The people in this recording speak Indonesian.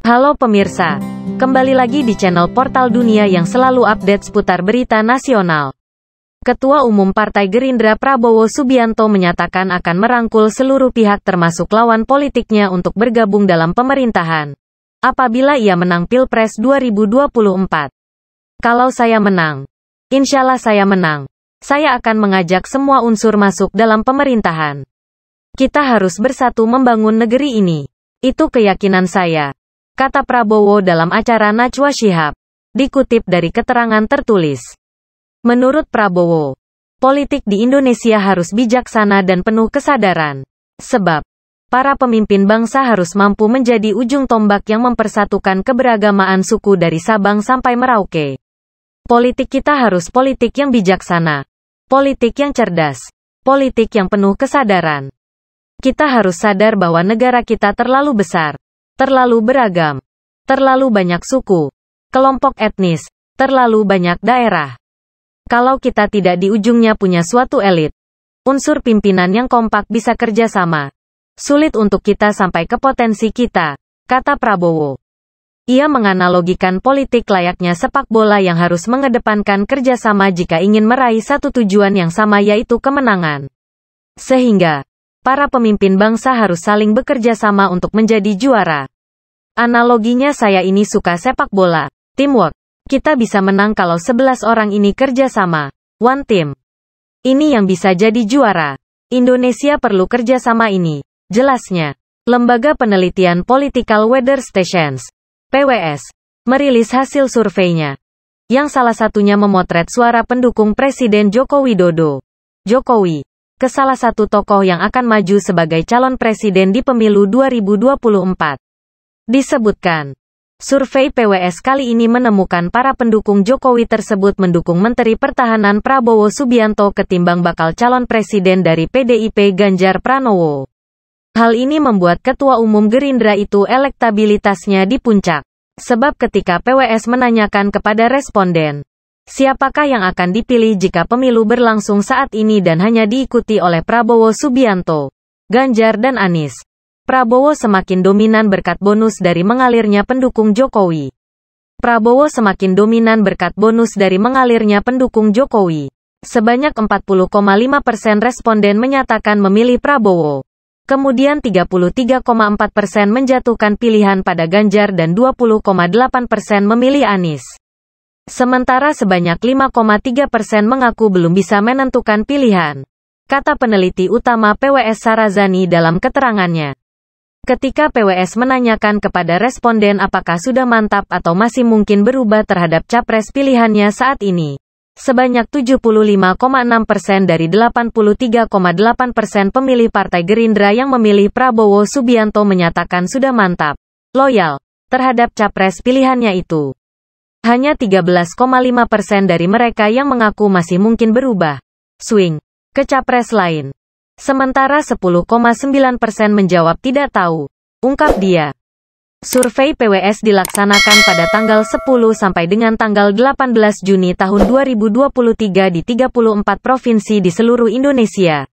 Halo pemirsa, kembali lagi di channel Portal Dunia yang selalu update seputar berita nasional. Ketua Umum Partai Gerindra Prabowo Subianto menyatakan akan merangkul seluruh pihak termasuk lawan politiknya untuk bergabung dalam pemerintahan, apabila ia menang Pilpres 2024. Kalau saya menang, insyaallah saya menang, saya akan mengajak semua unsur masuk dalam pemerintahan. Kita harus bersatu membangun negeri ini. Itu keyakinan saya, kata Prabowo dalam acara Najwa Shihab, dikutip dari keterangan tertulis. Menurut Prabowo, politik di Indonesia harus bijaksana dan penuh kesadaran. Sebab, para pemimpin bangsa harus mampu menjadi ujung tombak yang mempersatukan keberagamaan suku dari Sabang sampai Merauke. Politik kita harus politik yang bijaksana, politik yang cerdas, politik yang penuh kesadaran. Kita harus sadar bahwa negara kita terlalu besar, terlalu beragam, terlalu banyak suku, kelompok etnis, terlalu banyak daerah. Kalau kita tidak di ujungnya punya suatu elit, unsur pimpinan yang kompak bisa kerjasama, sulit untuk kita sampai ke potensi kita, kata Prabowo. Ia menganalogikan politik layaknya sepak bola yang harus mengedepankan kerjasama jika ingin meraih satu tujuan yang sama yaitu kemenangan. Sehingga, para pemimpin bangsa harus saling bekerja sama untuk menjadi juara. Analoginya saya ini suka sepak bola, teamwork. Kita bisa menang kalau 11 orang ini kerja sama, one team. Ini yang bisa jadi juara. Indonesia perlu kerja sama ini, jelasnya. Lembaga Penelitian Political Weather Stations, PWS, merilis hasil surveinya, yang salah satunya memotret suara pendukung Presiden Joko Widodo, Jokowi, ke salah satu tokoh yang akan maju sebagai calon presiden di pemilu 2024. Disebutkan, survei PWS kali ini menemukan para pendukung Jokowi tersebut mendukung Menteri Pertahanan Prabowo Subianto ketimbang bakal calon presiden dari PDIP Ganjar Pranowo. Hal ini membuat Ketua Umum Gerindra itu elektabilitasnya di puncak. Sebab ketika PWS menanyakan kepada responden, siapakah yang akan dipilih jika pemilu berlangsung saat ini dan hanya diikuti oleh Prabowo Subianto, Ganjar dan Anies, Prabowo semakin dominan berkat bonus dari mengalirnya pendukung Jokowi. Prabowo semakin dominan berkat bonus dari mengalirnya pendukung Jokowi. Sebanyak 40,5% responden menyatakan memilih Prabowo. Kemudian 33,4% menjatuhkan pilihan pada Ganjar dan 20,8% memilih Anies. Sementara sebanyak 5,3% mengaku belum bisa menentukan pilihan, kata peneliti utama PWS Sarazani dalam keterangannya. Ketika PWS menanyakan kepada responden apakah sudah mantap atau masih mungkin berubah terhadap capres pilihannya saat ini, sebanyak 75,6% dari 83,8% pemilih Partai Gerindra yang memilih Prabowo Subianto menyatakan sudah mantap, loyal, terhadap capres pilihannya itu. Hanya 13,5% dari mereka yang mengaku masih mungkin berubah, swing, ke capres lain. Sementara 10,9% menjawab tidak tahu, ungkap dia. Survei PWS dilaksanakan pada tanggal 10 sampai dengan tanggal 18 Juni tahun 2023 di 34 provinsi di seluruh Indonesia.